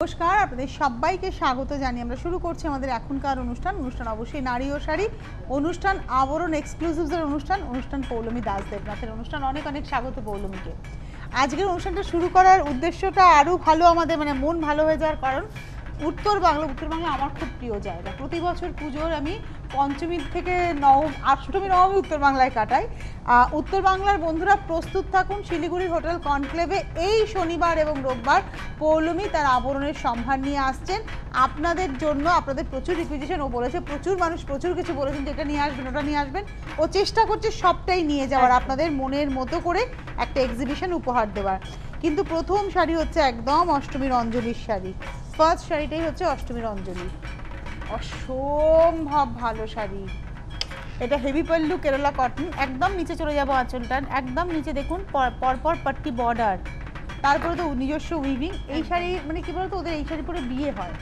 নমস্কার, আপনাদের সবাইকে স্বাগত জানিয়ে আমরা শুরু করছি আমাদের এখনকার অনুষ্ঠান অবশ্যই নারী ও শাড়ি অনুষ্ঠান, আবরণ এক্সক্লুসিভসের অনুষ্ঠান পৌলমী দাস দেবনাথের অনুষ্ঠান। অনেক অনেক স্বাগত পৌলমীকে। আজকের অনুষ্ঠানটা শুরু করার উদ্দেশ্যটা আরও ভালো, আমাদের মানে মন ভালো হয়ে যাওয়ার কারণ উত্তর বাংলা আমার খুব প্রিয় জায়গা। প্রতি বছর পুজোর আমি পঞ্চমী থেকে অষ্টমী নবমী উত্তর বাংলায় কাটাই। উত্তর বাংলার বন্ধুরা প্রস্তুত থাকুন, শিলিগুড়ির হোটেল কনক্লেভে এই শনিবার এবং রোববার পৌলমী তার আবরণের সম্ভার নিয়ে আসছেন আপনাদের জন্য। আপনাদের প্রচুর রিকুইজিশন, ও বলেছে প্রচুর মানুষ প্রচুর কিছু বলেছেন যে এটা নিয়ে আসবেন ওটা নিয়ে আসবেন। ও চেষ্টা করছে সবটাই নিয়ে যাওয়ার, আপনাদের মনের মতো করে একটা এক্সিবিশন উপহার দেওয়ার। কিন্তু প্রথম শাড়ি হচ্ছে একদম অষ্টমীর অঞ্জলির শাড়ি। ফার্স্ট শাড়িটাই হচ্ছে অষ্টমীর অঞ্জলি, অসম্ভব ভালো শাড়ি। এটা হেভি পল্লু কেরালা কটন, একদম নিচে চলে যাবো আঁচলটা, একদম নিচে দেখুন পরপর পাট্টি বর্ডার, তারপরে তো নিজস্ব উইভিং। এই শাড়ি মানে কি বলতো, ওদের এই শাড়ি পরে বিয়ে হয়।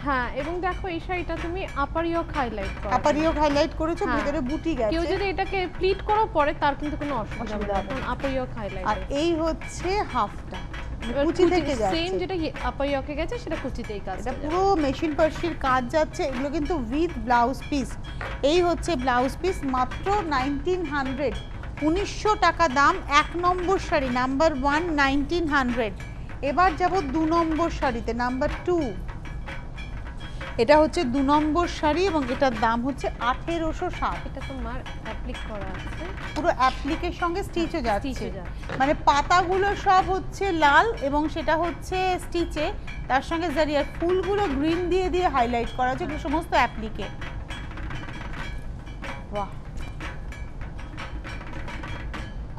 হ্যাঁ, এবং দেখো এই শাড়িটা তুমি আপার ইয়োক হাইলাইট করো, আপার ইয়োক হাইলাইট করেছো, ভিতরে বুটি গেছে। কেউ যদি এটাকে প্লিট করো পরে তার কিন্তু কোনো অসুবিধা হবে না, কারণ আপার ইয়োক হাইলাইট। আর এই হচ্ছে হাফটা, কুচি থেকে যাচ্ছে, সেম যেটা আপার ইয়োকে গেছে সেটা কুচিতেই কাজ। এটা পুরো মেশিন পার্সির কাজ যাচ্ছে। এগুলো কিন্তু উইথ ব্লাউজ পিস। এই হচ্ছে ব্লাউজ পিস, মাত্র 1900, 1900 টাকা দাম। এক নম্বর শাড়ি নাম্বার 1 1900। এবার যাব 2 নম্বর শাড়িতে, নাম্বার 2। এটা হচ্ছে 2 নম্বর শাড়ি এবং এটার দাম হচ্ছে 1860। এটা তোমার অ্যাপ্লিক করা আছে, পুরো অ্যাপ্লিকের সঙ্গে স্টিচও যাচ্ছে, মানে পাতাগুলো সব হচ্ছে লাল এবং সেটা হচ্ছে স্টিচে, তার সঙ্গে জারিয়ার ফুলগুলো গ্রিন দিয়ে দিয়ে হাইলাইট করা হচ্ছে, এগুলো সমস্ত অ্যাপ্লিকে। বাহ,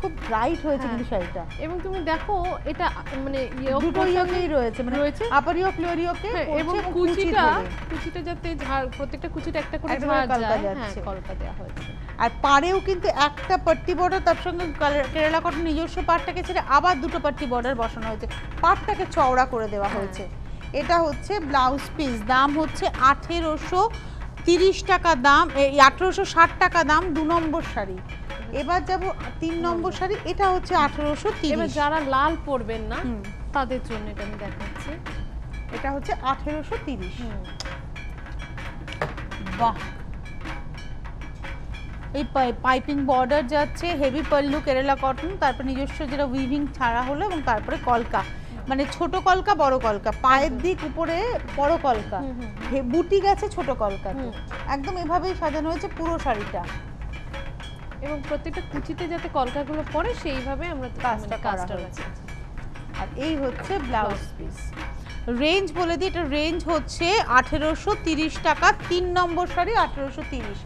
খুব ব্রাইট হয়েছে কিন্তু শাড়িটা। এবং তুমি দেখো এটা মানে দুটো ইয়োকেই রয়েছে, মানে আপার ইয়োক লোয়ার ইয়োকে, এবং কুচিটা যাতে প্রত্যেকটা কুচিটা একটা করে ঝাড় যায়, হ্যাঁ কলকা দেওয়া হয়েছে। আর পাড়েও কিন্তু একটা পাট্টি বর্ডার, তার সঙ্গে কেরালা কটন নিজস্ব পাটটাকে ছেড়ে আবার দুটো পাট্টি বর্ডার বসানো হয়েছে, পাটটাকে চওড়া করে দেওয়া হয়েছে। এটা হচ্ছে ব্লাউজ পিস, দাম হচ্ছে 1830 টাকা দাম, 1860 টাকা দাম। 2 নম্বর শাড়ি। এবার যাব 3 নম্বর শাড়ি, এটা হচ্ছে 1830। এবার যারা লাল পরবেন না তাদের জন্য এটা আমি দেখাচ্ছি, এটা হচ্ছে 1830। বাহ, এই পাইপিং বর্ডার যাচ্ছে, হেভি পল্লু কেরালা কটন, তারপর নিজস্ব যেটা উইভিং ছাড়া হলো এবং তারপরে কলকা, মানে ছোট কলকা বড় কলকা, পায়ের দিক উপরে বড় কলকা, বুটি গেছে ছোট কলকা, একদম এভাবেই সাজানো হয়েছে পুরো শাড়িটা। এবং প্রত্যেকটা কুচিতে যাতে কলকাগুলো পড়ে সেইভাবে আমরা কাজটা রাখছি। আর এই হচ্ছে ব্লাউজ পিস। রেঞ্জ বলে দিই, এটা রেঞ্জ হচ্ছে 1830 টাকা। 3 নম্বর শাড়ি 1830।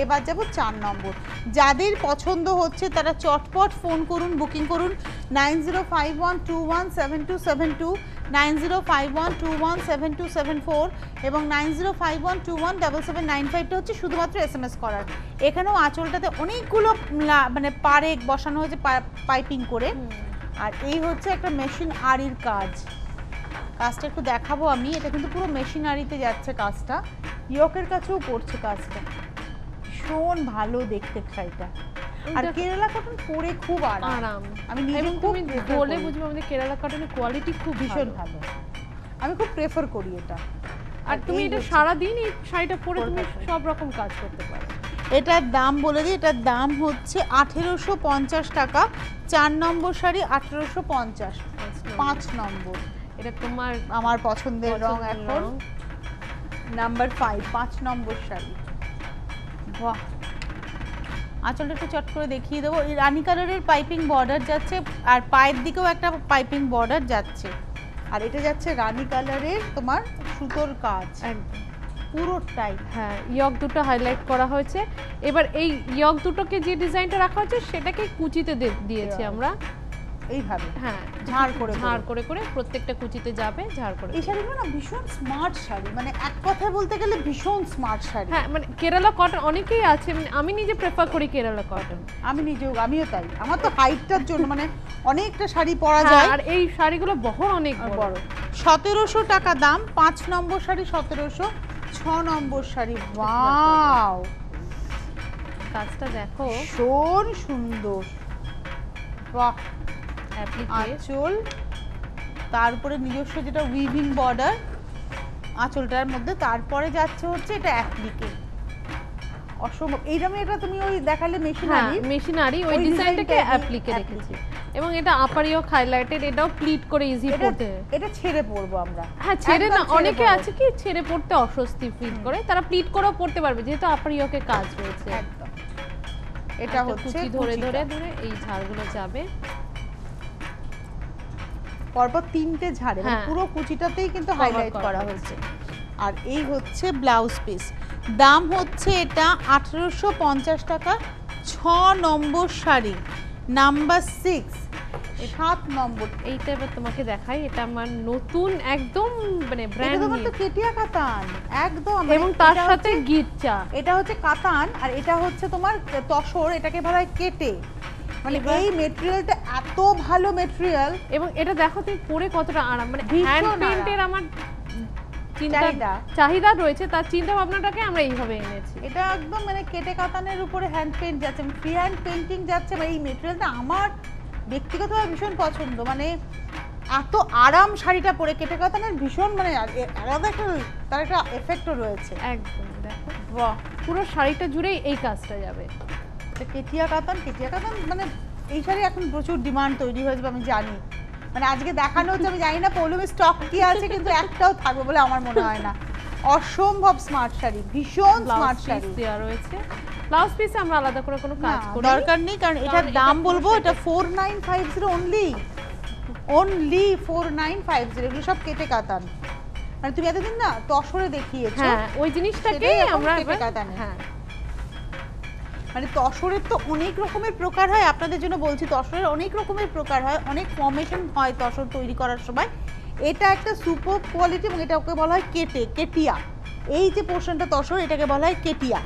এবার যাব 4 নম্বর। যাদের পছন্দ হচ্ছে তারা চটপট ফোন করুন, বুকিং করুন 9051217272, 9051217274 এবং 9051217795টা হচ্ছে শুধুমাত্র SMS করার। এখানেও আঁচলটাতে অনেকগুলো মানে পাড়ে বসানো হয়েছে পাইপিং করে। আর এই হচ্ছে একটা মেশিন আরির কাজ, কাজটা একটু দেখাবো আমি। এটা কিন্তু পুরো মেশিনারিতে যাচ্ছে কাজটা, ইয়োকের কাছেও পড়ছে কাজটা, ভীষণ ভালো দেখতে শাড়িটা। আর কেরালা কটন পরে খুব আরাম, আমি নিজে খুব বলে বুঝবো আমাদের কেরালা কটনের কোয়ালিটি খুব ভীষণ ভালো, আমি খুব প্রেফার করি এটা। আর তুমি এটা সারা দিন এই শাড়িটা পরে তুমি সব রকম কাজ করতে পারো। এটার দাম বলে দিই, এটার দাম হচ্ছে 1850 টাকা। 4 নম্বর শাড়ি 1850। 5 নম্বর, এটা তোমার আমার পছন্দের রং এখন, নাম্বার 5, 5 নম্বর শাড়ি। বাহ, আঁচলটা একটু চট করে দেখিয়ে দেবো। এই রানী কালারের পাইপিং বর্ডার যাচ্ছে আর পায়ের দিকেও একটা পাইপিং বর্ডার যাচ্ছে। আর এটা যাচ্ছে রানী কালারের তোমার সুতোর কাজ পুরোটাই। হ্যাঁ, ইয়োক দুটো হাইলাইট করা হয়েছে। এবার এই ইয়োক দুটোকে যে ডিজাইনটা রাখা হয়েছে সেটাকে কুচিতে দিয়েছি আমরা এইভাবে, হ্যাঁ ঝাড় করে করে প্রত্যেকটা কুচিতে যাবে, ঝাড় করে। এই শাড়িগুলো না ভীষণ স্মার্ট শাড়ি, মানে এক কথায় বলতে গেলে ভীষণ স্মার্ট শাড়ি। হ্যাঁ, মানে কেরালা কটন অনেকেই আছে, মানে আমি নিজে প্রেফার করি কেরালা কটন। আমিও তাই, আমার তো হাইটটার জন্য মানে অনেকটা শাড়ি পরা যায়। আর এই শাড়িগুলো বহর অনেক বড়। 1700 টাকা দাম। 5 নম্বর শাড়ি 1700। 6 নম্বর শাড়ি, ওয়াও, কাজটা দেখো ভীষণ সুন্দর। বাহ, আঁচল তার উপরে নিজস্ব যেটা উইভিং বর্ডার আঁচলটার মধ্যে, তারপরে যাচ্ছে হচ্ছে এটা অ্যাপ্লিকে। অসম্ভব। এইরকম এটা তুমি ওই দেখালে মেশিনারি, মেশিনারি ওই ডিজাইনটাকে অ্যাপ্লিকে রেখেছি। এবং এটা আপার ইয়ক হাইলাইটেড, এটাও প্লিট করে ইজি পড়তে। এটা ছেড়ে পরবো আমরা। হ্যাঁ ছেড়ে না, অনেকে আছে কি ছেড়ে পড়তে অস্বস্তি ফিল করে, তারা প্লিট করেও পড়তে পারবে যেহেতু আপার ইয়কে কাজ রয়েছে। একদম। এটা হচ্ছে কুচি ধরে ধরে ধরে এই ঝাড়গুলো যাবে পরপর 3টে ঝাড়ে, মানে পুরো কুচিটাতেই কিন্তু হাইলাইট করা হয়েছে। আর এই হচ্ছে ব্লাউজ পিস, দাম হচ্ছে এটা 1850 টাকা। 6 নম্বর শাড়ি, নাম্বার 6, 7 নম্বর। এইটা এবার তোমাকে দেখাই, এটা আমার নতুন একদম মানে ব্র্যান্ড নিউ, এটা তো কেটিয়া কাতান একদম, এবং তার সাথে গিটচা। এটা হচ্ছে কাতান আর এটা হচ্ছে তোমার তসর, এটাকে বলা হয় কেটে। মানে এই মেটেরিয়ালটা এত ভালো মেটেরিয়াল, এবং এটা দেখো তুমি পরে কতটা আরাম, মানে হ্যান্ড পেইন্টের আমার চাহিদা রয়েছে, তার চিন্তা ভাবনাটাকে আমরা এইভাবে এনেছি। এটা একদম মানে কেটে কাতানের উপরে হ্যান্ড পেইন্ট যাচ্ছে, ফ্রি হ্যান্ড পেইন্টিং যাচ্ছে। মানে এই মেটেরিয়ালটা আমার ব্যক্তিগতভাবে ভীষণ পছন্দ, মানে এত আরাম শাড়িটা পরে। কেটে কাতানের ভীষণ মানে আলাদা একটা তার একটা এফেক্টও রয়েছে। একদম দেখো, বাহ, পুরো শাড়িটা জুড়েই এই কাজটা যাবে। কেটিয়া কাতান, কেটিয়া কাতান মানে এই শাড়ি এখন প্রচুর ডিমান্ড তৈরি হয়েছে আমি জানি। মানে আজকে দেখানো হচ্ছে, আমি জানি না পৌলমী স্টক কি আছে, কিন্তু একটাও থাকবে বলে আমার মনে হয় না। অসম্ভব স্মার্ট শাড়ি, ভীষণ স্মার্ট শাড়ি দেওয়া রয়েছে। ব্লাউজ পিসে আমরা আলাদা করে কোনো কাজ করি দরকার নেই, কারণ এটার দাম বলবো, এটা 4950 অনলি, অনলি 4950। এগুলো সব কেটে কাতান। মানে তুমি এতদিন না তসরে দেখিয়েছো, হ্যাঁ ওই জিনিসটাকেই আমরা কেটে কাতানে। হ্যাঁ, মানে তসরের তো অনেক রকমের প্রকার হয়, আপনাদের জন্য বলছি তসরের অনেক রকমের প্রকার হয়, অনেক ফর্মেশন হয় তসর তৈরি করার সময়। এটা একটা সুপার কোয়ালিটি এবং এটা ওকে বলা হয় কেটিয়া। এই যে পোর্শনটা তসর, এটাকে বলা হয় কেটিয়া।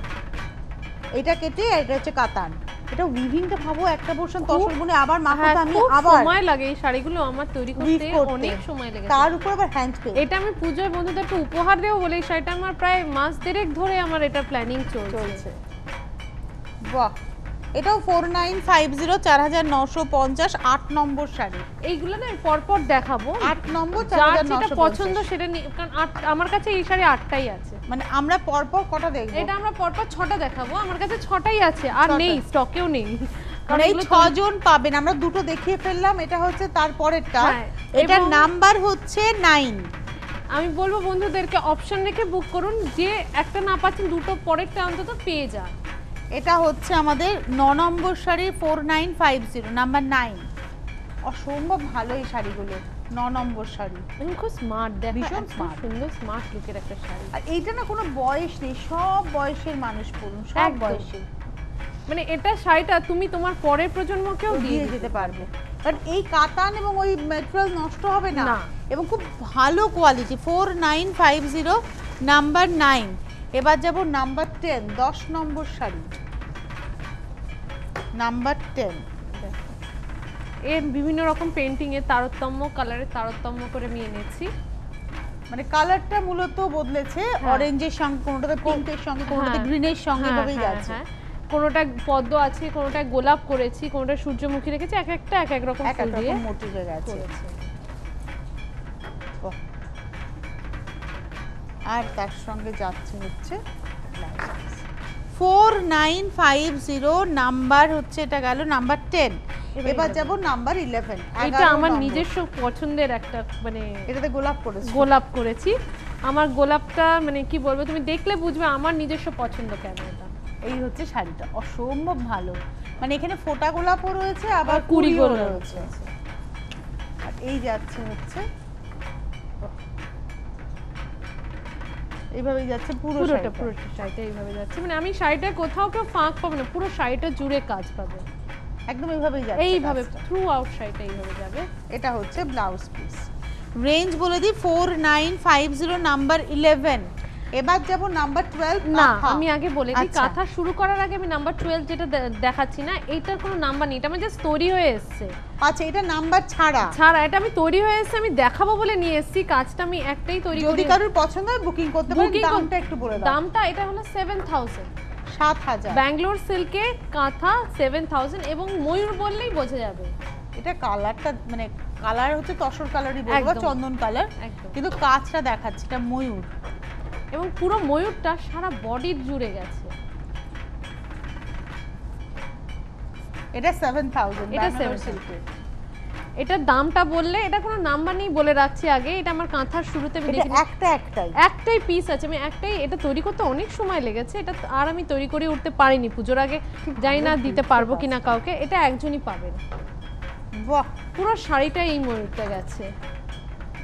এটা কেটে আর এটা হচ্ছে কাতান। এটা উইভিংটা ভাবো, একটা পোর্শন তসর বুনে আবার মাখাতে আমি আবার সময় লাগে, এই শাড়িগুলো আমার তৈরি করতে অনেক সময় লাগে, তার উপর আবার হ্যান্ড পেইন্ট। এটা আমি পূজোয় বন্ধুদেরকে উপহার দেব বলে এই শাড়িটা আমার প্রায় মাস দেড়েক ধরে আমার এটা প্ল্যানিং চলছে। বাহ, এটাও 4950, 4950, 8 নম্বর শাড়ি। এইগুলো না পরপর দেখাবো, 8 নম্বর, যার যেটা পছন্দ সেটা কারণ আমার কাছে এই শাড়ি 8টাই আছে। মানে আমরা পরপর কটা দেখব? এটা আমরা পরপর 6টা দেখাবো, আমার কাছে 6টাই আছে, আর নেই স্টকেও নেই। কারণ এই 6 জন পাবেন, আমরা দুটো দেখিয়ে ফেললাম, এটা হচ্ছে তার পরেরটা। এটার নাম্বার হচ্ছে 9। আমি বলবো বন্ধুদেরকে অপশন রেখে বুক করুন, যে একটা না পাচ্ছেন দুটো পরেরটা অন্তত পেয়ে যান। এটা হচ্ছে আমাদের 9 নম্বর শাড়ি, 4950, নাম্বার 9। অসম্ভব ভালো এই শাড়িগুলো, 9 নম্বর শাড়ি। খুব স্মার্ট, দেখো ভীষণ স্মার্ট, সুন্দর স্মার্ট লুকের একটা শাড়ি। আর এইটা না কোনো বয়স নেই, সব বয়সের মানুষ পরুন, সব বয়সের। মানে এটা শাড়িটা তুমি তোমার পরের প্রজন্মকেও দিয়ে যেতে পারবে, কারণ এই কাতান এবং ওই ম্যাটেরিয়াল নষ্ট হবে না, এবং খুব ভালো কোয়ালিটি। 4950, নাম্বার 9। এবার যাব নাম্বার 10, 10 নম্বর শাড়ি, নাম্বার 10। এর বিভিন্ন রকম পেইন্টিং এর তারতম্য, কালারের তারতম্য করে আমি এনেছি। মানে কালারটা মূলত বদলেছে, অরেঞ্জের সঙ্গে, কোনোটাতে পিঙ্কের সঙ্গে, কোনোটাতে গ্রিনের সঙ্গে এভাবেই যাচ্ছে। কোনোটা পদ্ম আছে, কোনোটা গোলাপ করেছি, কোনোটা সূর্যমুখী রেখেছি, এক একটা এক এক রকম ফুল দিয়ে মোটিভে গেছে। আর তার সঙ্গে যাচ্ছে হচ্ছে 4950, নাম্বার হচ্ছে এটা গেল নাম্বার 10। এবার যাব নাম্বার 11। এটা আমার নিজস্ব পছন্দের একটা, মানে এটাতে গোলাপ করেছি। আমার গোলাপটা মানে কি বলবো, তুমি দেখলে বুঝবে আমার নিজস্ব পছন্দ কেন। এটা এই হচ্ছে শাড়িটা, অসম্ভব ভালো। মানে এখানে ফোটা গোলাপও রয়েছে, আবার কুড়িও রয়েছে। আর এই যাচ্ছে হচ্ছে এইভাবেই যাচ্ছে পুরোটা শাড়িটা এইভাবে যাচ্ছে। মানে আমি শাড়িটা কোথাও কেউ ফাঁক পাবে না, পুরো শাড়িটা জুড়ে কাজ পাবে, একদম এইভাবেই যাচ্ছে, এইভাবে থ্রু আউট শাড়িটা এইভাবে যাবে। এটা হচ্ছে ব্লাউজ পিস। রেঞ্জ বলে দিই 4950, নাম্বার 11। এবার যাব নাম্বার 12। না, আমি আগে বলে দিই, কাঁথা শুরু করার আগে আমি নাম্বার 12 যেটা দেখাচ্ছি না, এইটার কোনো নাম্বার নেই, এটা আমার জাস্ট তৈরি হয়ে এসেছে। আচ্ছা, এটা নাম্বার ছাড়া, এটা আমি তৈরি হয়ে এসেছে, আমি দেখাবো বলে নিয়ে এসেছি। কাজটা আমি একটাই তৈরি করি, যদি কারোর পছন্দ হয় বুকিং করতে পারেন। দামটা একটু বলে দাও। দামটা এটা হলো 7000, 7000। ব্যাঙ্গালোর সিল্কে কাঁথা 7000, এবং ময়ূর বললেই বোঝা যাবে। এটা কালারটা মানে কালার হচ্ছে তসর কালারই বলবো বা একদম। চন্দন কালার, একদম। কিন্তু কাজটা দেখাচ্ছে এটা ময়ূর। এবং পুরো ময়ূরটা সারা বডি জুড়ে গেছে। এটা 7000 এটা ব্যাঙ্গালোর 7000 সিল্কের। এটার দামটা বললে, এটা কোনো নাম্বার নেই বলে রাখছি আগে, এটা আমার কাঁথার শুরুতে আমি এটা দেখি একটাই একটাই পিস আছে, আমি একটাই, এটা তৈরি করতে অনেক সময় লেগেছে, এটা আর আমি তৈরি করে উঠতে পারিনি পুজোর আগে, জানি না দিতে পারবো কিনা কাউকে, এটা একজনই পাবেন। বাহ, পুরো শাড়িটা এই ময়ূরটা গেছে।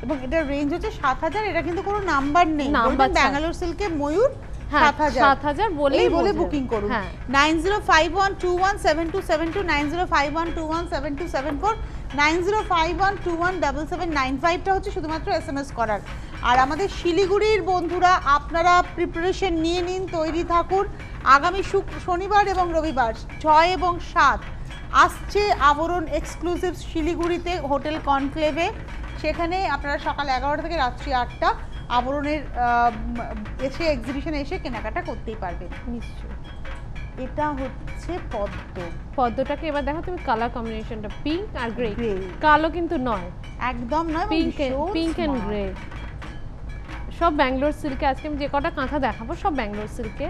এবং এটার রেঞ্জ হচ্ছে 7000। এটা কিন্তু কোনো নাম্বার নেই, নাম্বার বলবেন ছাড়া। ব্যাঙ্গালোর সিল্কে ময়ূর হ্যাঁ 7000 7000 বলেই এই বলে বোঝা বুকিং যাবে। করুন। হ্যাঁ 9051217272 9051217274 9051217795 টা হচ্ছে শুধুমাত্র এসএমএস করার। আর আমাদের শিলিগুড়ির বন্ধুরা আপনারা প্রিপারেশন নিয়ে নিন, তৈরি থাকুন। আগামী শনিবার এবং রবিবার 6 এবং 7 আসছে আবরণ এক্সক্লুসিভ শিলিগুড়িতে হোটেল কনক্লেভে। সেখানে আপনারা সকাল 11টা থেকে রাত্রি 8টা আবরণের এসে এক্সিবিশনে এসে কেনাকাটা করতেই পারবেন। নিশ্চয়ই। এটা হচ্ছে পদ্ম। পদ্মটাকে এবার দেখো তুমি কালার কম্বিনেশনটা, পিঙ্ক আর গ্রে, Grey। কালো কিন্তু নয়, একদম নয়, পিঙ্ক এন্ড গ্রে। সব ব্যাঙ্গালোর সিল্কে, আজকে আমি যে কটা কাঁথা দেখাবো সব ব্যাঙ্গালোর সিল্কে।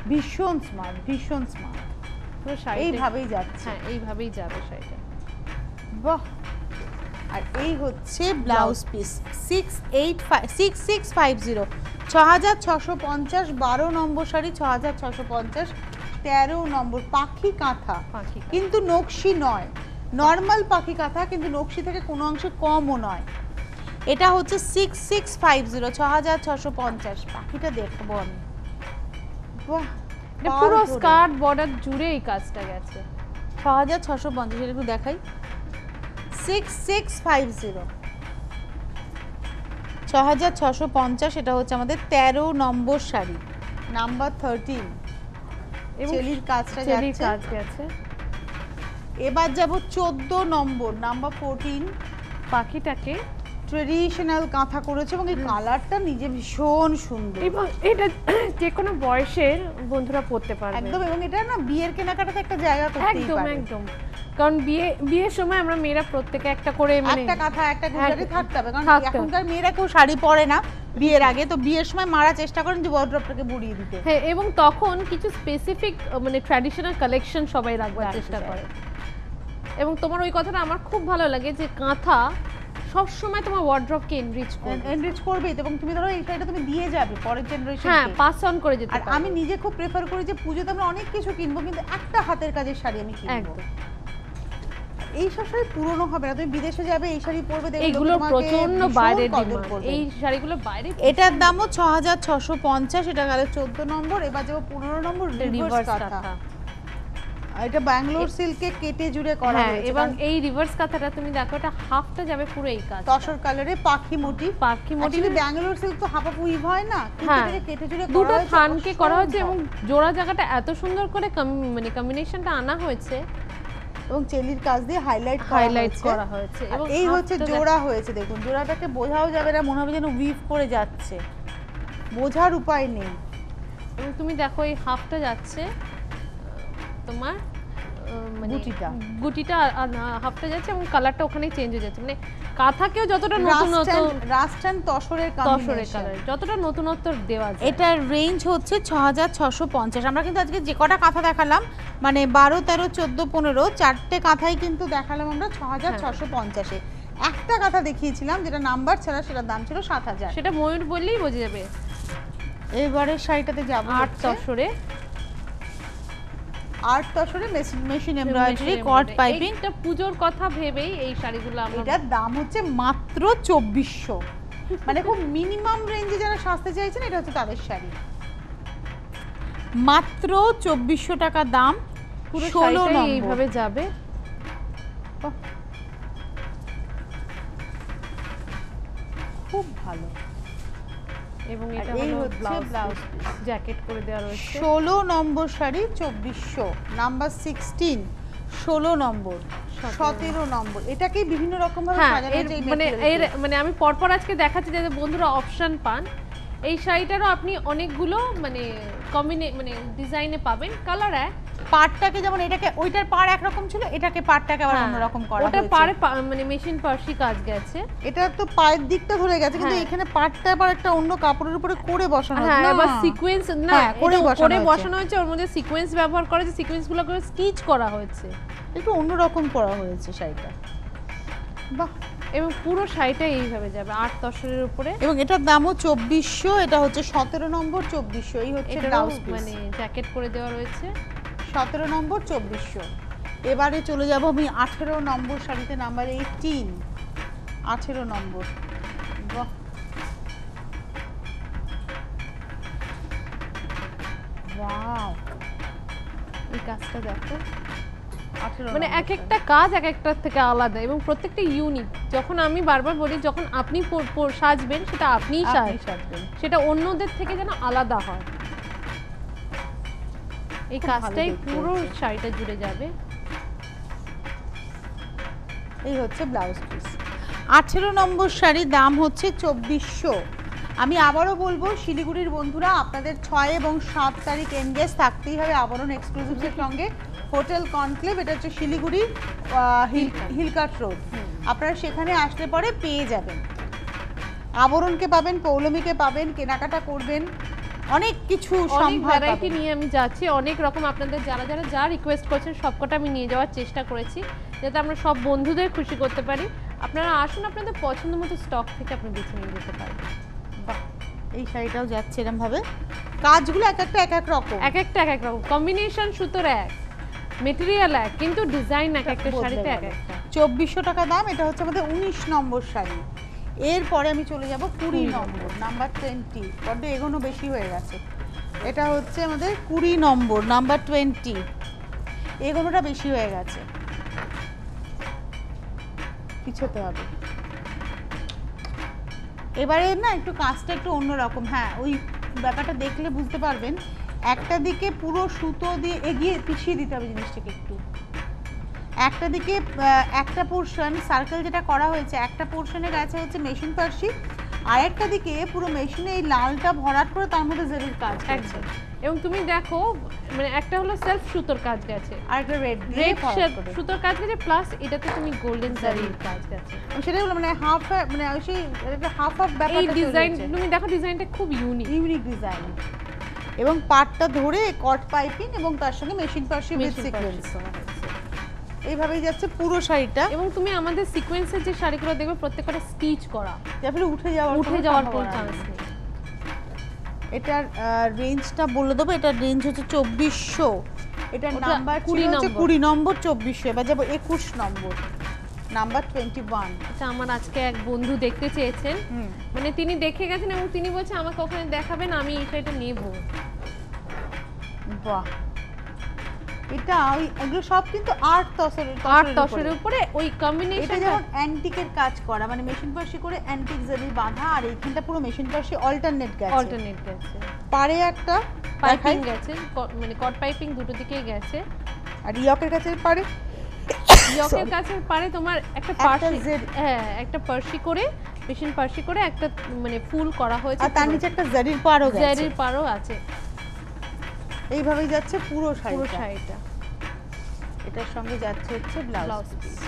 ভীষণ স্মার্ট, ভীষণ স্মার্ট। পুরো শাড়ি এইভাবেই যাচ্ছে। হ্যাঁ এইভাবেই যাবে শাড়িটা। বাহ। আর এই হচ্ছে ব্লাউজ পিস 6650 6650 12 নম্বর শাড়ি 6650 13 নম্বর পাখি কাঁথা, পাখি কিন্তু নকশি নয়, নর্মাল পাখি কাঁথা, কিন্তু নকশি থেকে কোনো অংশে কমও নয়। এটা হচ্ছে 6650 6650। পাখিটা দেখবো আমি। বাহ, এটা পুরো স্কার্ট বর্ডার জুড়ে এই কাজটা গেছে। 6650 এটা একটু দেখাই। 6650 6650। এটা হচ্ছে আমাদের 13 নম্বর শাড়ি, নাম্বার 13। এবং চেলির কাজটা চেলির যাচ্ছে। কাজ গেছে। এবার যাব 14 নম্বর, নাম্বার 14। পাখিটাকে ট্রেডিশনাল কাঁথা করেছে এবং এই কালারটা নিজে ভীষণ সুন্দর। এবং এটা যে কোনো বয়সের বন্ধুরা পড়তে পারবে একদম, এবং এটা না বিয়ের কেনাকাটাতে একটা জায়গা করতেই একদম পারে। একদম। কারণ বিয়ের সময় আমরা মেয়েরা প্রত্যেকে একটা করে মানে একটা কাঁথা একটা গুজরাটি এক- থাকতে হবে, কারণ থাকতে হবে। এখনকার মেয়েরা কেউ শাড়ি পরে না বিয়ের আগে, তো বিয়ের সময় মারা চেষ্টা করেন যে ওয়ার্ড্রপটাকে ভরিয়ে দিতে। হ্যাঁ, এবং তখন কিছু স্পেসিফিক মানে ট্র্যাডিশনাল কালেকশন সবাই রাখবার রাখতে চেষ্টা চায়। করে। এবং তোমার ওই কথাটা আমার খুব ভালো লাগে যে কাঁথা সব সময় তোমার ওয়ার্ড্রপকে এনরিচ করবে। এনরিচ করবেই তো, এবং তুমি ধরো এই শাড়িটা তুমি দিয়ে যাবে পরের জেনারেশনকে। হ্যাঁ, পাস অন করে যেতে আর পারবে। আমি নিজে খুব প্রেফার করি যে পুজোতে আমরা অনেক কিছু কিনবো, কিন্তু একটা হাতের কাজের শাড়ি আমি কিনবো। একদম। এই সব শাড়ি পুরনো হবে না, তুমি বিদেশে যাবে এই শাড়ি পরবে, দেখবে এইগুলো লোকে তোমাকে প্রচন্ড ভীষণ বাইরের কদর ডিমান্ড, করবে। এই শাড়িগুলো বাইরে এটার দামও 6650। এটা গেল 14 নম্বর। এবার যাবো 15 নম্বর, রিভার্স রিভার্স কাঁথা। কাঁথা। এটা ব্যাঙ্গালোর সিল্কে কেটে জুড়ে করা হ্যাঁ, হয়েছে এবং এই রিভার্স কাঁথাটা তুমি দেখো, এটা হাফটা যাবে পুরো এই কাজ। তসর কালারে পাখি মোটিভ। পাখি মোটিভ। মোটিভ ব্যাঙ্গালোর সিল্ক তো হাফ উইভ হয় না, কিন্তু হ্যাঁ, এটাকে কেটে জুড়ে দুটো করা হয়েছে, থানকে করা হয়েছে এবং অসম্ভব। জোড়া জায়গাটা এত সুন্দর করে মানে কম্বিনেশনটা আনা হয়েছে, এবং চেলির কাজ দিয়ে হাইলাইট হাইলাইট করা হয়েছে। আর এবং এই হচ্ছে হাফটা জোড়া হয়েছে, দেখুন জোড়াটাকে বোঝাও যাবে না, মনে হবে যেন উইভ করে যাচ্ছে, বোঝার উপায় নেই। এবং তুমি দেখো এই হাফটা যাচ্ছে তোমার মানে গুটিটা হাফটা যাচ্ছে এবং কালারটা ওখানেই চেঞ্জ হয়ে যাচ্ছে, মানে কাঁথাকেও যতটা নতুনত্ব, রাস্ট এন্ড তসরের তসরের কম্বিনেশন। কালার যতটা নতুনত্ব দেওয়া যায়। এটার রেঞ্জ হচ্ছে 6650। আমরা কিন্তু আজকে যে কটা কাঁথা দেখালাম, মানে 12 13 14 15 চারটে কাঁথাই কিন্তু দেখালাম আমরা 6650 এ। একটা কাঁথা দেখিয়েছিলাম যেটা নাম্বার ছাড়া, সেটার দাম ছিল 7000। সেটা ময়ূর বললেই বোঝা যাবে। এবারের শাড়িটাতে যাব 8 তসরে, 8 তসরে মেশিন এমব্রয়ডারি কট পাইপিং। এটা পূজোর কথা ভেবেই এই শাড়িগুলো আমরা এটার দাম হচ্ছে মাত্র 2400। মানে খুব মিনিমাম রেঞ্জে যারা সাজতে চাইছেন এটা হচ্ছে তাদের শাড়ি। মাত্র 2400 টাকা দাম, পুরো 16 শাড়িটাই নম্বর। এইভাবে যাবে। বাহ, খুব ভালো। এবং আর এটা এই হলো হচ্ছে ব্লাউজ ব্লাউজ জ্যাকেট করে দেওয়া রয়েছে। 16 নম্বর শাড়ি 2400, নাম্বার 16। 16 নম্বর, 17 নম্বর। এটাকে বিভিন্ন রকম ভাবে হ্যাঁ, সাজানো হয়েছে এই মানে material দিয়ে। মানে আমি পরপর আজকে দেখাচ্ছি যাতে বন্ধুরা অপশন পান। এই শাড়িটারও আপনি অনেকগুলো মানে মানে ডিজাইনে পাবেন, কালার এক পাড়টাকে যেমন এটাকে ওইটার পাড় একরকম ছিল, এটাকে পাড়টাকে আবার অন্যরকম করা হয়েছে। ওটা পাড়ে মানে মেশিন পার্সি কাজ গেছে। এটা তো পায়ের দিকটা ধরে গেছে, কিন্তু এখানে পাড়টা আবার একটা অন্য কাপড়ের উপরে করে বসানো হয়েছে। হ্যাঁ, এবার সিকোয়েন্স না করে বসানো হয়েছে, ওর মধ্যে সিকোয়েন্স ব্যবহার করা হয়েছে, সিকোয়েন্সগুলো করে স্টিচ করা হয়েছে, একটু অন্যরকম করা হয়েছে শাড়িটা। বাহ। এবং পুরো শাড়িটা এইভাবে যাবে 8-10 উপরে। এবং এটার দামও 2400, এটা হচ্ছে 17 নম্বর 2400। এই হচ্ছে ব্লাউজ পিস, মানে জ্যাকেট করে দেওয়া রয়েছে 17 নম্বর 2400। এবারে চলে যাব আমি 18 নম্বর শাড়িতে, নাম্বার 18, 18 নম্বর। বাহ, ওয়াও, এই কাজটা দেখো, 18 মানে এক একটা কাজ এক একটার থেকে আলাদা এবং প্রত্যেকটা ইউনিক। যখন আমি বারবার বলি যখন আপনি সাজবেন সেটা আপনিই সাজবেন, সেটা অন্যদের থেকে যেন আলাদা হয়। এই কাজটাই পুরো শাড়িটা জুড়ে যাবে। এই হচ্ছে ব্লাউজ পিস। 18 নম্বর শাড়ি, দাম হচ্ছে 2400। আমি আবারও বলবো শিলিগুড়ির বন্ধুরা, আপনাদের 6 এবং 7 তারিখ এনগেজ থাকতেই হবে আবরণ এক্সক্লুসিভসের সঙ্গে। হোটেল কনক্লেভ, এটা হচ্ছে শিলিগুড়ি হিলকাট রোড। আপনারা সেখানে আসলে পরে পেয়ে যাবেন, আবরণকে পাবেন, পৌলমীকে পাবেন, কেনাকাটা করবেন, অনেক কিছু ভ্যারাইটি নিয়ে আমি যাচ্ছি, অনেক রকম। আপনাদের যারা যারা যা রিকোয়েস্ট করছেন সবকটা আমি নিয়ে যাওয়ার চেষ্টা করেছি, যাতে আমরা সব বন্ধুদের খুশি করতে পারি। আপনারা আসুন, আপনাদের পছন্দ মতো স্টক থেকে আপনি বেছে নিয়ে যেতে পারবেন। বাহ, এই শাড়িটাও যাচ্ছে এরকম ভাবে, কাজগুলো এক একটা এক এক রকম, এক রকম, কম্বিনেশন সুতোর এক, মেটেরিয়াল এক, কিন্তু ডিজাইন এক একটা শাড়িতে এক একটা। 2400 টাকা দাম। এটা হচ্ছে আমাদের 19 নম্বর শাড়ি। এরপরে আমি চলে যাব 20 নম্বর, নাম্বার 20। বড্ড এগোনো বেশি হয়ে গেছে। এটা হচ্ছে আমাদের 20 নম্বর, নাম্বার 20। এগোনোটা বেশি হয়ে গেছে, পিছোতে হবে। এবারে না একটু কাজটা একটু অন্যরকম। হ্যাঁ, ওই ব্যাপারটা দেখলে বুঝতে পারবেন, একটা দিকে পুরো সুতো দিয়ে এগিয়ে পিছিয়ে দিতে হবে জিনিসটাকে একটু। একটা দিকে একটা পোর্শন সার্কেল যেটা করা হয়েছে, একটা পোর্শনে গেছে হচ্ছে মেশিন পার্সি, আর একটা দিকে পুরো মেশিনে এই লালটা ভরাট করে তার মধ্যে জরির কাজ একদম। এবং তুমি দেখো, মানে একটা হলো সেলফ সুতোর কাজ গেছে, আর একটা রেড সুতোর কাজ গেছে, প্লাস এটাতে তুমি গোল্ডেন জরির কাজ গেছে। সেটাই হলো মানে হাফ, মানে সেই হাফ হাফ ব্যাপারটা। এই ডিজাইন তুমি দেখো, ডিজাইনটা খুব ইউনিক ডিজাইন, এবং পাটটা ধরে কট পাইপিং এবং তার সঙ্গে মেশিন পার্সি উইথ সিকোয়েন্স। এইভাবেই যাচ্ছে পুরো শাড়িটা। এবং তুমি আমাদের সিকোয়েন্সের যে শাড়িগুলো দেখবে প্রত্যেকটা স্টিচ করা, যাতে উঠে যাওয়ার কোনো চান্স নেই। এটার রেঞ্জটা বলে দেবো, এটার রেঞ্জ হচ্ছে 2400। এটার নাম্বার 20 নম্বর 2400। এবার যাবো 21 নম্বর, নাম্বার 21। আচ্ছা, আমার আজকে এক বন্ধু দেখতে চেয়েছেন, মানে তিনি দেখে গেছেন এবং তিনি বলছেন আমাকে ওখানে দেখাবেন, আমি এই শাড়িটা নেব। বাহ, এটা ওই এগুলো সব কিন্তু 8-10 এর উপরে ওই কম্বিনেশন। এটা যেমন অ্যান্টিকের কাজ করা, মানে মেশিন পার্সি করে অ্যান্টিক জরি বাঁধা, আর এইখানটা পুরো মেশিন পার্সি অল্টারনেট গেছে। পারে একটা পাইপিং গেছে, মানে কট পাইপিং দুটো দিকেই গেছে। আর ইয়কের কাছে পারে, ইয়কের কাছে পারে তোমার একটা পার্সি, হ্যাঁ, একটা পার্সি করে মেশিন পার্সি করে একটা মানে ফুল করা হয়েছে, আর তার নিচে একটা জরির পাড়ও আছে। এইভাবেই যাচ্ছে পুরো শাড়িটা। এটার সঙ্গে যাচ্ছে হচ্ছে ব্লাউজ পিস।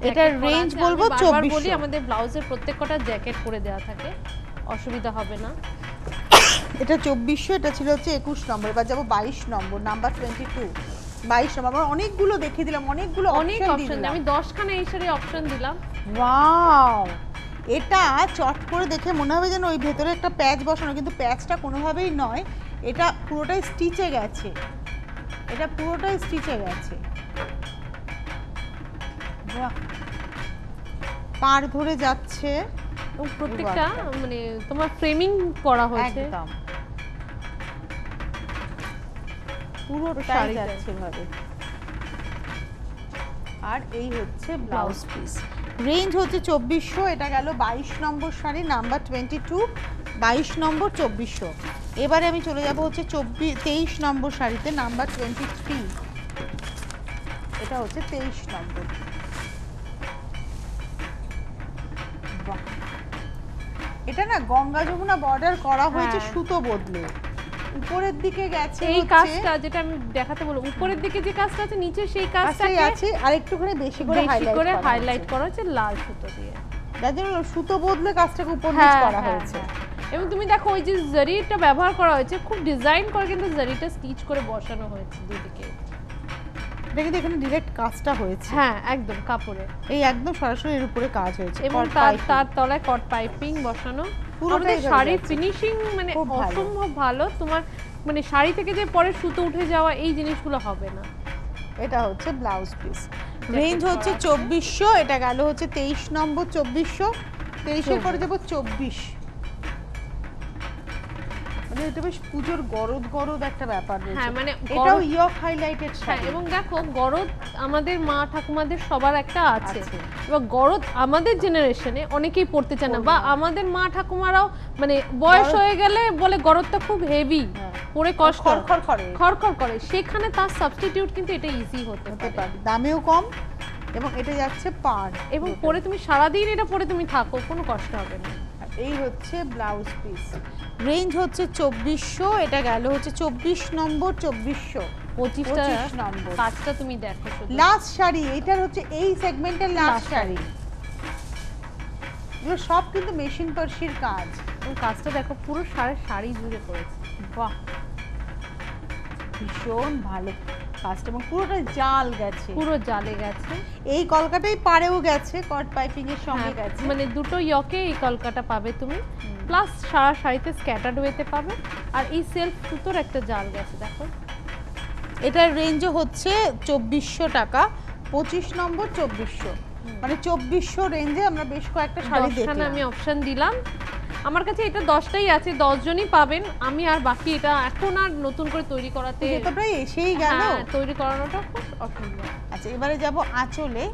এটার রেঞ্জ বলবো 2400। বলি আমাদের ব্লাউজের প্রত্যেকটা জ্যাকেট করে দেওয়া থাকে, অসুবিধা হবে না। এটা 2400, এটা ছিল হচ্ছে 21 নম্বর। এবার যাবো 22 নম্বর, নাম্বার 22। 22 নম্বর আমরা অনেকগুলো দেখিয়ে দিলাম, অনেক অপশন। আমি 10 খানা এই শাড়ি অপশন দিলাম। ওয়াও, এটা চট করে দেখে মনে হবে যেন ওই ভেতরে একটা প্যাচ বসানো, কিন্তু প্যাচটা কোনোভাবেই নয়, এটা পুরোটাই স্টিচে গেছে। বাহ, পার ধরে যাচ্ছে এবং প্রত্যেকটা মানে তোমার ফ্রেমিং করা হয়েছে একদম, পুরোটাই যাচ্ছে ভাবে। আর এই হচ্ছে ব্লাউজ পিস। রেঞ্জ হচ্ছে 2400। এটা গেল 22 নম্বর শাড়ি, নাম্বার 22। 22 নম্বর 2400। এবারে আমি চলে যাব হচ্ছে 23 নম্বর শাড়িতে, নাম্বার 23। এটা হচ্ছে 23 নম্বর। এটা না গঙ্গা যমুনা বর্ডার করা হয়েছে সুতো বদলে, উপরের দিকে গেছে এই কাজটা যেটা আমি দেখাতে বলবো, উপরের দিকে যে কাজটা আছে নিচে সেই কাজটাকে আছে আর একটুখানি বেশি করে হাইলাইট করা হচ্ছে লাল সুতো দিয়ে। যার জন্য সুতো বদলে কাজটাকে উপর নিচ করা হয়েছে। এবং তুমি দেখো ওই যে জারিটা ব্যবহার করা হয়েছে, খুব ডিজাইন করে কিন্তু জারিটা স্টিচ করে বসানো হয়েছে দুদিকে। এটা কিন্তু এখানে ডাইরেক্ট কাজটা হয়েছে। হ্যাঁ একদম কাপড়ে, এই একদম সরাসরি এর উপরে কাজ হয়েছে এবং তার তলায় কট পাইপিং বসানো। আমাদের শাড়ির ফিনিশিং মানে অসম্ভব ভালো। তোমার মানে শাড়ি থেকে যে পরে সুতো উঠে যাওয়া এই জিনিসগুলো হবে না। এটা হচ্ছে ব্লাউজ পিস, রেঞ্জ হচ্ছে 2400, এটা গেল হচ্ছে 23 নম্বর 2400, 23 করে দেব 24। মানে এটা বেশ পুজোর গরদ একটা ব্যাপার রয়েছে। হ্যাঁ মানে এটাও ইয়ক হাইলাইটেড শাড়ি। এবং দেখো গরদ আমাদের মা ঠাকুমাদের সবার একটা আছে, এবার গরদ আমাদের জেনারেশনে অনেকেই পড়তে চায় না, বা আমাদের মা ঠাকুমারাও মানে বয়স হয়ে গেলে বলে গরদটা খুব হেভি, পরে কষ্ট খড়খড় করে, সেখানে তার সাবস্টিটিউট কিন্তু এটা ইজি হতে পারে, দামেও কম এবং এটা যাচ্ছে পার, এবং পরে তুমি সারাদিন এটা পরে তুমি থাকো, কোনো কষ্ট হবে না। এই হচ্ছে ব্লাউজ পিস, রেঞ্জ হচ্ছে 2400, এটা গেল হচ্ছে 24 নম্বর 2400, 25 নম্বর। কাজটা তুমি দেখো, লাস্ট শাড়ি এটার হচ্ছে এই সেগমেন্টের লাস্ট শাড়ি, এগুলো সব কিন্তু মেশিন পার্সির কাজ, এবং কাজটা দেখো পুরো শাড়ি জুড়ে করেছে। বাহ ভীষণ ভালো কাজটা, এবং পুরোটা জাল গেছে, পুরো জালে গেছে। এই কলকাতায় পারেও গেছে, কট পাইপিং এর সঙ্গে গেছে, মানে দুটো ইয়কে এই কলকাটা পাবে তুমি, প্লাস সারা শাড়িতে স্ক্যাটার্ড ওয়েতে পাবে, আর এই সেলফ সুতোর একটা জাল গেছে দেখো। এটার রেঞ্জও হচ্ছে 2400 টাকা, 25 নম্বর 2400, মানে 2400 রেঞ্জে আমরা বেশ কয়েকটা শাড়ি দেখলাম। আমি অপশন দিলাম, আমার কাছে এটা 10টাই আছে, 10 জনই পাবেন। আমি আর বাকি এটা এখন আর নতুন করে তৈরি করাতে, এটা প্রায় এসেই গেল, তৈরি করানোটা খুব অসম্ভব। আচ্ছা এবারে যাব আঁচলে,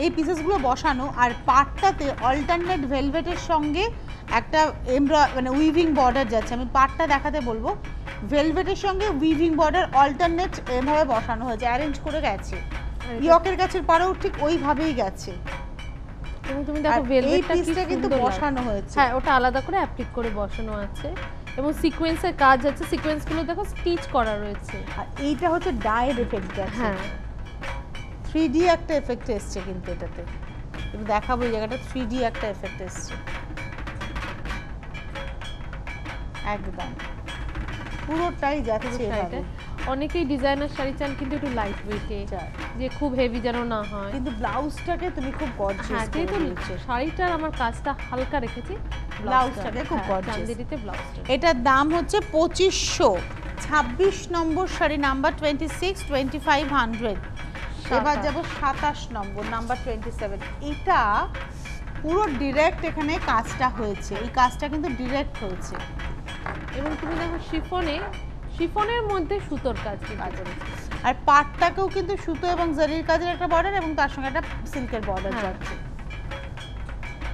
এই পিসেসগুলো বসানো, আর পাটটাতে অল্টারনেট ভেলভেটের সঙ্গে একটা মানে উইভিং বর্ডার যাচ্ছে, আমি পাটটা দেখাতে বলবো, ভেলভেটের সঙ্গে উইভিং বর্ডার অল্টারনেট এভাবে বসানো হয়েছে, অ্যারেঞ্জ করে গেছে, ইয়কের কাছের পাড়েও ঠিক ওইভাবেই গেছে, এবং তুমি দেখো ভেলভেটটা কিন্তু বসানো হয়েছে, হ্যাঁ ওটা আলাদা করে অ্যাপ্লিক করে বসানো আছে, এবং সিকোয়েন্সের কাজ আছে, সিকোয়েন্সগুলো দেখো স্টিচ করা রয়েছে, আর এইটা হচ্ছে ডায়ের এফেক্ট গেছে, হ্যাঁ 3D একটা এফেক্ট এসছে কিন্তু এটাতে, একটু দেখাবো এই জায়গাটা 3D একটা এফেক্ট এসছে, একদম পুরোটাই যাচ্ছে এভাবে। অনেকেই ডিজাইনার শাড়ি চান কিন্তু একটু লাইট ওয়েটে, যে খুব হেভি যেন না হয়, কিন্তু ব্লাউজটাকে তুমি খুব গর্জিয়াস করে দিয়েছো, শাড়িটার আমার কাজটা হালকা রেখেছি, ব্লাউজটাকে খুব গর্জিয়াস, চান্দেরিতে ব্লাউজটা। এটার দাম হচ্ছে 2500, 26 নম্বর শাড়ি, নাম্বার 26, 2500। এবার যাব 27 নম্বর, নাম্বার 27, এটা পুরো ডাইরেক্ট এখানে কাজটা হয়েছে, এই কাজটা কিন্তু ডাইরেক্ট হয়েছে, এবং তুমি দেখো শিফনের মধ্যে সুতোর কাজ করেছে, আর পাটটাকেও কিন্তু সুতো এবং জরির কাজের একটা বর্ডার, এবং তার সঙ্গে একটা সিল্কের বর্ডার যাচ্ছে,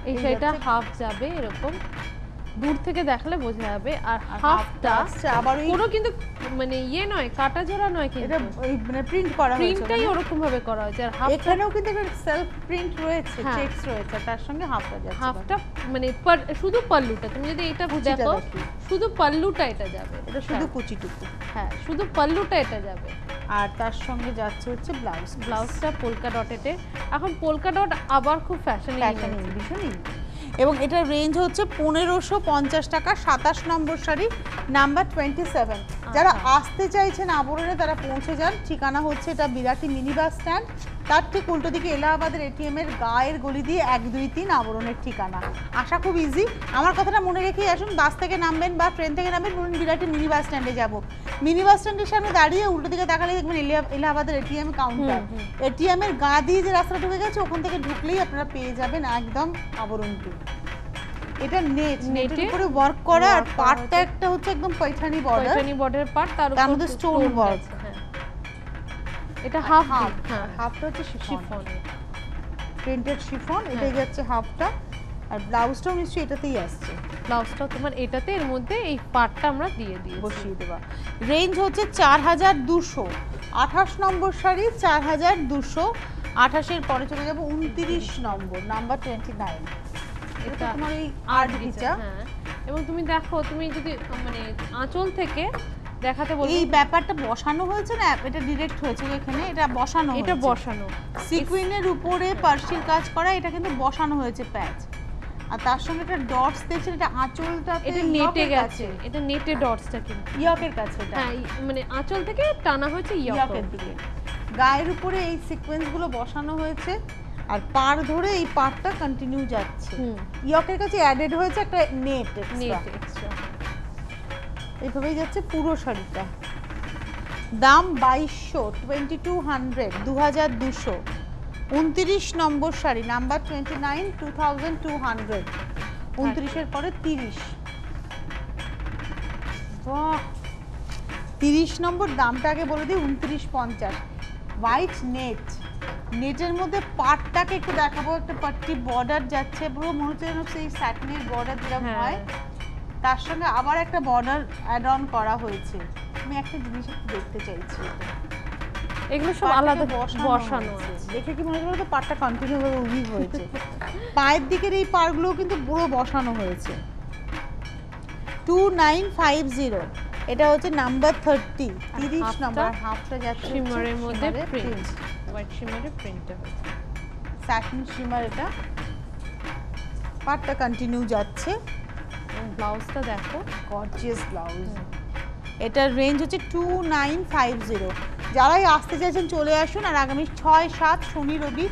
এই শাড়িটা হাফ যাবে এরকম, দূর থেকে দেখলে বোঝা যাবে, আর হাফটা আবার পুরো কিন্তু মানে ইয়ে নয়, কাটা জোড়া নয়, কিন্তু এটা মানে প্রিন্ট করা হয়েছে, প্রিন্টটাই ওরকম ভাবে করা হয়েছে, আর হাফ এখানেও কিন্তু একটা সেলফ প্রিন্ট রয়েছে, চেকস রয়েছে, তার সঙ্গে হাফটা যাচ্ছে, হাফটা মানে শুধু পাল্লুটা, তুমি যদি এটা দেখো শুধু পাল্লুটা এটা যাবে, এটা শুধু কুচিটুকু, হ্যাঁ শুধু পাল্লুটা এটা যাবে, আর তার সঙ্গে যাচ্ছে হচ্ছে ব্লাউজটা পোলকা ডটেতে, এখন পোলকা ডট আবার খুব ফ্যাশনে ভীষণই, এবং এটার রেঞ্জ হচ্ছে 1550 টাকা, 27 নম্বর শাড়ি, নাম্বার 27। যারা আসতে চাইছেন আবরণে তারা পৌঁছে যান, ঠিকানা হচ্ছে এটা বিরাটি মিনি বাস স্ট্যান্ড, তার ঠিক উল্টো দিকে এলাহাবাদের এটিএম এর গায়ের গলি দিয়ে 123 আবরণের ঠিকানা, আসা খুব ইজি, আমার কথাটা মনে রেখেই আসুন, বাস থেকে নামবেন বা ট্রেন থেকে নামবেন, বলুন বিরাটি মিনি বাস স্ট্যান্ডে যাব, মিনি বাস স্ট্যান্ডের সামনে দাঁড়িয়ে উল্টো দিকে তাকালে দেখবেন এলাহাবাদের এটিএম কাউন্টার, এটিএম এর গা দিয়ে যে রাস্তাটা ঢুকে গেছে ওখান থেকে ঢুকলেই আপনারা পেয়ে যাবেন একদম আবরণটি, এটা নেটের উপরে ওয়ার্ক করা, আর পাটটা একটা হচ্ছে একদম পৈঠানি বর্ডার পাট, তার মধ্যে স্টোন ওয়ার্ক, এটা হাফটা হচ্ছে শিফন, প্রিন্টেড শিফন, এটাই যাচ্ছে হাফটা, আর ব্লাউজটাও নিশ্চয়ই এটাতেই আসছে, ব্লাউজটাও তোমার এটাতে, এর মধ্যে এই পাটটা আমরা দিয়ে বসিয়ে দেবা, রেঞ্জ হচ্ছে 4200, 28 নম্বর শাড়ি 4200, 28 এর পরে চলে যাব 29 নম্বর, নাম্বার 29, এটা তোমার এই আর্ট গিচা, এবং তুমি দেখো, তুমি যদি মানে আঁচল থেকে দেখাতে বলবো, এই ব্যাপারটা বসানো হয়েছে না, এটা ডিরেক্ট হয়েছে এখানে, এটা বসানো এটা হয়েছে। বসানো সিকুইনের উপরে পার্সির কাজ করা, এটা কিন্তু বসানো হয়েছে প্যাচ। আর তার সঙ্গে একটা ডটস দেখছেন, এটা আঁচলটা এটা নেটে গেছে, এটা নেটে ডটসটা কিন্তু ইয়কের কাছে এটা, হ্যাঁ মানে আঁচল থেকে টানা হয়েছে ইয়কের দিকে। গায়ের উপরে এই সিকোয়েন্সগুলো বসানো হয়েছে, আর পার ধরে এই পারটা কন্টিনিউ যাচ্ছে। ইয়কের কাছে অ্যাডেড হয়েছে একটা নেট নেট এক্সট্রা। এইভাবেই যাচ্ছে পুরো শাড়িটা। দাম 2200, 2200, 2200। 29 নম্বর শাড়ি, নাম্বার 29, 2200। 29-এর পরে 30। বাহ, 30 নম্বর। দামটা আগে বলে দিই, 2950। হোয়াইট নেট, নেটের মধ্যে পাটটাকে একটু দেখাবো, একটা পাট্টি বর্ডার যাচ্ছে, পুরো মনে হচ্ছে যেন সেই স্যাটিনের বর্ডার যেরকম হয়, তার সঙ্গে আবার একটা বর্ডার অ্যাড অন করা হয়েছে। আমি একটা জিনিস একটু দেখতে চাইছি, এগুলো সব আলাদা বসানো আছে। দেখে কি মনে হলো তো পাটটা কন্টিনিউ ভাবে উইভ হয়েছে। পায়ের দিকের এই পারগুলো কিন্তু পুরো বসানো হয়েছে। 2950, এটা হচ্ছে নাম্বার 30, 30 নম্বর। হাফটা যাচ্ছে শিমারের মধ্যে প্রিন্ট, হোয়াইট শিমারের প্রিন্টটা হয়েছে, স্যাটিন শিমার। এটা পাটটা কন্টিনিউ যাচ্ছে। ব্লাউজটা দেখো, গর্জিয়াস ব্লাউজ। এটার রেঞ্জ হচ্ছে 2950। যারাই আসতে চাইছেন চলে আসুন, আর আগামী 6, 7 শনি রবি